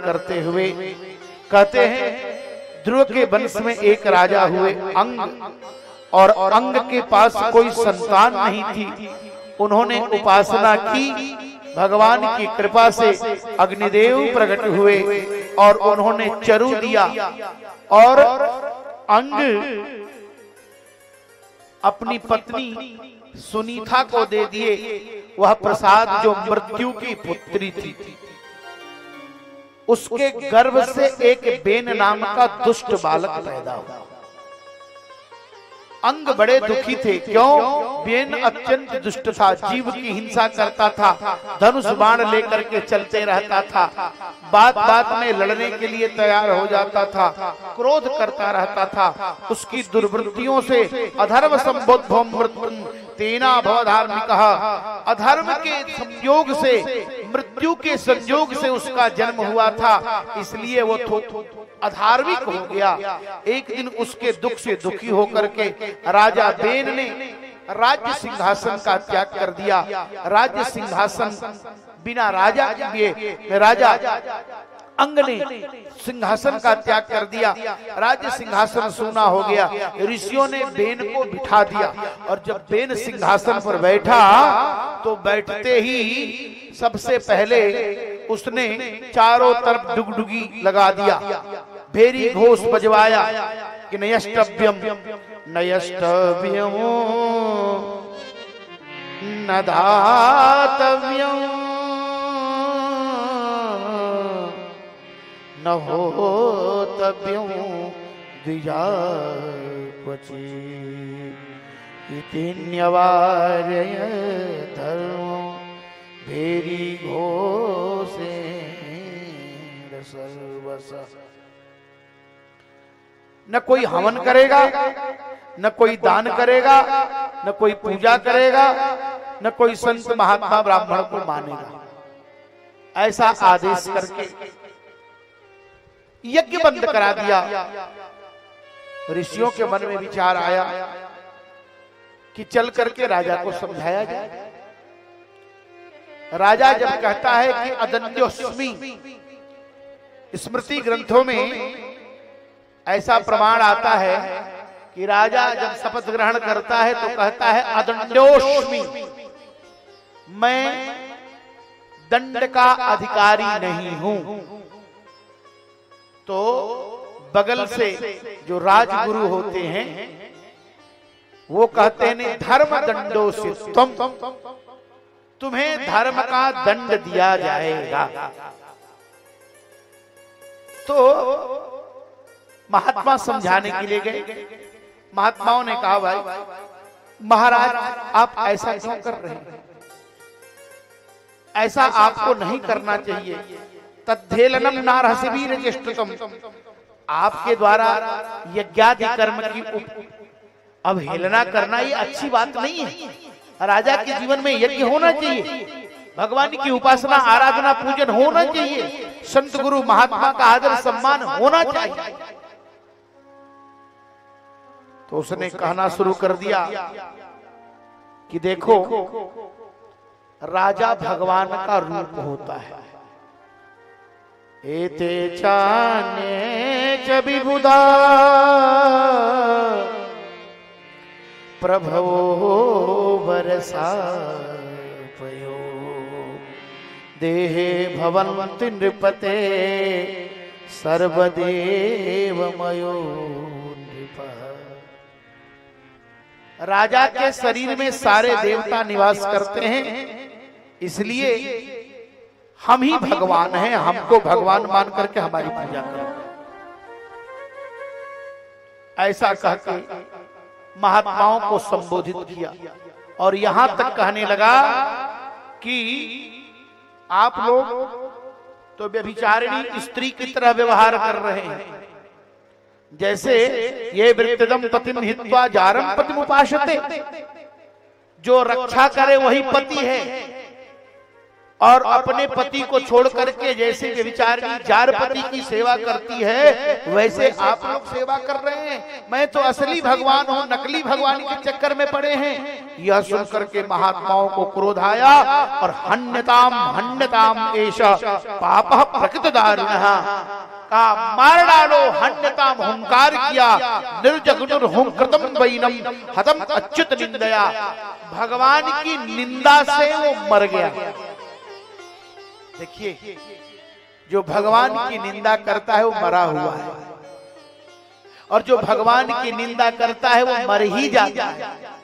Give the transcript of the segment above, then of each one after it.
करते हुए कहते हैं, ध्रुव के वंश में एक राजा हुए अंग, और अंग के पास कोई संतान नहीं थी। उन्होंने उपासना की, भगवान की कृपा से अग्निदेव प्रकट हुए और उन्होंने चरु दिया, और अंग अपनी पत्नी सुनीता को दे दिए। वह प्रसाद जो मृत्यु की पुत्री थी, उसके गर्भ से एक बेन नाम का दुष्ट बालक पैदा हुआ। अंग बड़े दुखी थे। क्यों? बेन अत्यंत दुष्ट था, जीव की हिंसा करता था, धनुष बाण लेकर के चलते रहता था, बात बात में लड़ने के लिए तैयार हो जाता था, क्रोध करता रहता था। उसकी दुर्वृत्तियों से अधर्म संबोधम मृत्युम तेना भवधार्मिक, अधर्म के संयोग से, मृत्यु के संयोग से उसका जन्म हुआ था, इसलिए वो अधार्मिक हो गया। एक दिन उसके दुख से दुखी होकर के राजा बेन ने राज्य सिंहासन का त्याग कर दिया। राज्य सिंहासन बिना राजा के, राजा अंग ने सिंहासन का त्याग कर दिया। राज्य सिंहासन सूना हो गया। ऋषियों ने बेन को बिठा दिया, और जब बेन सिंहासन पर बैठा तो बैठते ही सबसे पहले उसने चारों तरफ डुगडुगी लगा दिया, भेरी घोष बजवाया कि नयष्टव्यम नयष्टव्यम न धातव्यम न होतव्यम द्विजापचि इति न्यवार्य धर्म भेरी घोषे सर्वस। न कोई हवन करेगा, न कोई दान करेगा, न कोई पूजा करेगा, न कोई संत महात्मा ब्राह्मण को मानेगा। ऐसा आदेश करके यज्ञ बंद करा दिया। ऋषियों के मन में विचार आया कि चल करके राजा को समझाया जाए। राजा जब कहता है कि अदन्योस्मि, स्मृति ग्रंथों में ऐसा प्रमाण आता है कि राजा जब शपथ ग्रहण करता है तो कहता है अदंडोस्मि, मैं दंड का अधिकारी नहीं हूं। तो बगल से जो राजगुरु होते हैं वो कहते हैं धर्म दंडो से तुम्हें धर्म का दंड दिया जाएगा। तो महात्मा समझाने के लिए गए। महात्माओं ने कहा, भाई महाराज आप ऐसा क्यों कर रहे हैं? ऐसा आपको नहीं करना चाहिए। तद्धेलनम नारहसिवीर चेष्टतम, आपके द्वारा यज्ञादि कर्म की अवहेलना करना ये अच्छी बात नहीं है। राजा के जीवन में यज्ञ होना चाहिए, भगवान की उपासना आराधना पूजन होना चाहिए, संत गुरु महात्मा का आदर सम्मान होना चाहिए। तो उसने कहना शुरू कर दिया कि देखो, राजा भगवान का रूप होता है। एते चाने च विबुधा प्रभवो वरसापयो देहे भवन्ति नृपते सर्वदेवमयो नृपः। राजा के शरीर में सारे देवता निवास करते हैं, इसलिए हम ही भगवान हैं। हमको भगवान मान करके हमारी पूजा करो। ऐसा कहकर महात्माओं को संबोधित किया और यहां तक कहने लगा कि आप लोग तो व्यभिचारिणी स्त्री की तरह व्यवहार कर रहे हैं। जैसे ये वृत्तदम पतिम हित्वा जारम पतिम उपासते, जो रक्षा करे वही पति है। और अपने पति को छोड़ करके जैसे व्यभिचारिणी जार पति की सेवा करती है वैसे आप लोग सेवा कर रहे हैं। मैं तो असली भगवान हूँ, नकली भगवान के चक्कर में पड़े हैं। यह सुन करके महात्माओं को क्रोध आया और हन्यताम हन्यताम एषा पापः प्रकृत दारुणः का मार डालो। हन्यताम हुंकार किया, निर्जगुनुर हुंकृतम वैनम हतम अच्युत निंदया। भगवान की निंदा से वो मर गया। देखिए, जो भगवान की निंदा करता है वो मरा हुआ है, और जो भगवान की निंदा करता है वो मर ही जाता है।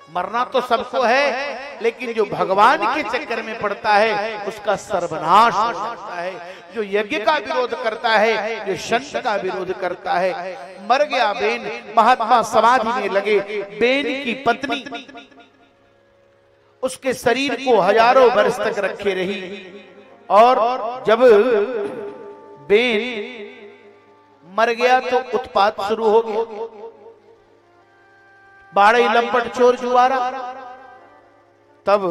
मरना तो सबको है, लेकिन जो भगवान के चक्कर में पड़ता है उसका सर्वनाश हो जाता है। जो यज्ञ का विरोध करता है, जो संत का विरोध करता है, मर गया बेन। महात्मा समाधि में लगे। बेन की पत्नी उसके शरीर को हजारों वर्ष तक रखे रही, और जब बेन मर गया तो उत्पात शुरू हो गया। बाड़े लंपट चोर जुआरा। तब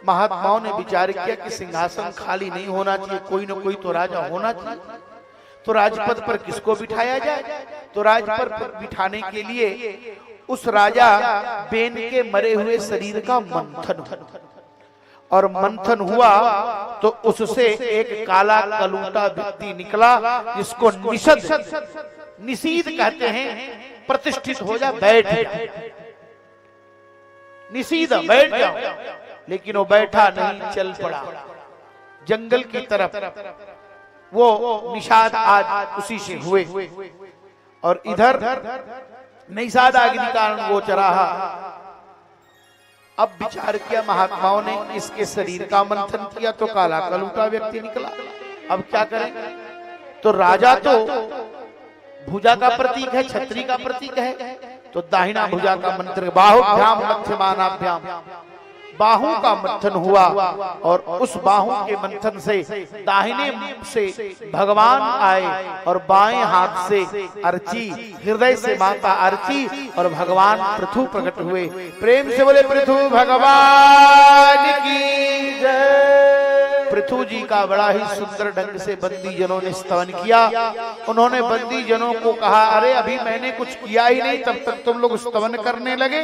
महात्माओं ने विचार किया कि सिंहासन खाली नहीं होना चाहिए, कोई न कोई तो राजा होना चाहिए। तो राजपद पर किसको बिठाया जाए? तो राजपद पर बिठाने के लिए उस राजा बेन के मरे हुए शरीर का मंथन, और मंथन हुआ तो उससे एक काला कलूटा व्यक्ति निकला, जिसको निषीद कहते हैं। प्रतिष्ठित हो जा, बैठ निषीद, बैठ जाओ। लेकिन वो बैठा नहीं, चल पड़ा जंगल की तरफ। वो निषाद आज उसी से हुए, और इधर निषाद अग्नि कारण वो चराहा। अब विचार किया महात्माओं ने, इसके शरीर का मंथन किया तो काला कलूटा व्यक्ति निकला। अब क्या करें? तो राजा तो भुजा का प्रतीक है, छत्री का प्रतीक है, तो दाहिना भुजा का मंत्र बाहुभ्याम मध्यमानाभ्याम, बाहु का मंथन हुआ, और उस बाहु के मंथन से दाहिने से भगवान आए और बाएं हाथ से अर्ची, हृदय से माता अर्ची और भगवान पृथु प्रकट हुए। प्रेम से बोले पृथु भगवान की जय। पृथु जी का बड़ा ही सुंदर ढंग से बंदी जनों ने स्तवन किया। उन्होंने बंदी जनों को कहा, अरे अभी मैंने कुछ किया ही नहीं, तब तक तुम लोग स्तवन करने लगे।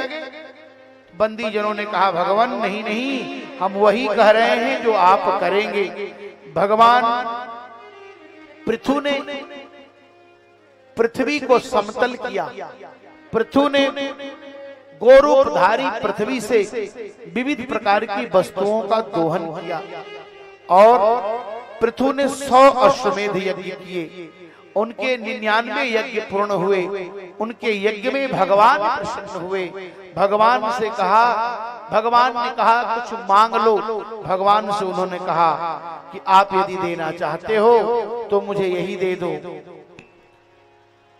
बंदी जनों ने कहा, भगवान नहीं नहीं, हम वही कह रहे हैं जो आप करेंगे। भगवान पृथु ने पृथ्वी को समतल किया। पृथु ने गोरूपधारी पृथ्वी से विविध प्रकार की वस्तुओं का दोहन किया, और पृथु ने 100 अश्वमेध यज्ञ किए। उनके 99 यज्ञ पूर्ण हुए। उनके यज्ञ में भगवान प्रसन्न हुए। भगवान से कहा, भगवान ने कहा कुछ मांग लो। भगवान से उन्होंने कहा कि आप यदि देना चाहते हो तो मुझे यही दे दो।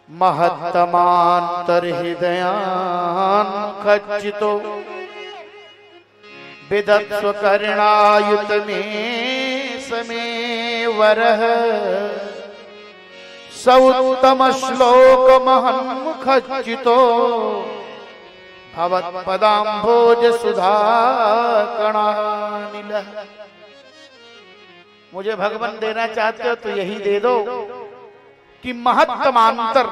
महत्तमांतर हृदयान खच्चितो विदत्स्व कर्णायुत में समे वरः सौत्तम श्लोक महन्मुखच्युतो भवत्पदाम्भोज सुधा कणानिलः। मुझे भगवान देना चाहते हो तो यही दे दो कि महत्तमांतर,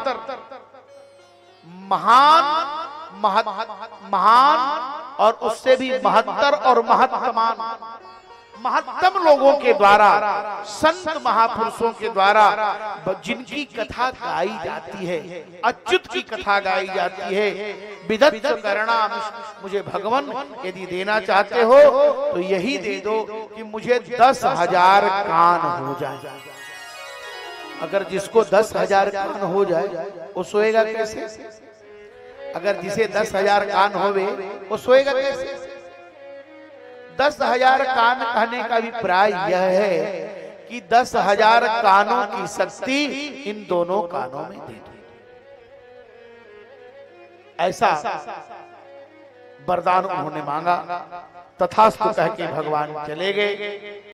महान और उससे भी महत्तर और महत्तमान, महत्तम लोगों के द्वारा, संत महापुरुषों के द्वारा जिनकी कथा गाई जाती है, अच्युत की कथा गाई जाती है। विदत्स्व कर्णाम, मुझे भगवान यदि देना चाहते हो तो यही दे दो कि मुझे 10,000 कान हो जाए। अगर जिसको 10,000 कान हो जाए वो सोएगा कैसे? अगर जिसे 10,000 कान होवे वो सोएगा कैसे? 10,000 कान कहने का अभिप्राय यह है कि 10,000 कानों की शक्ति इन दोनों कानों में दे दो। ऐसा वरदान उन्होंने मांगा। तथास्तु कह के भगवान चले गए।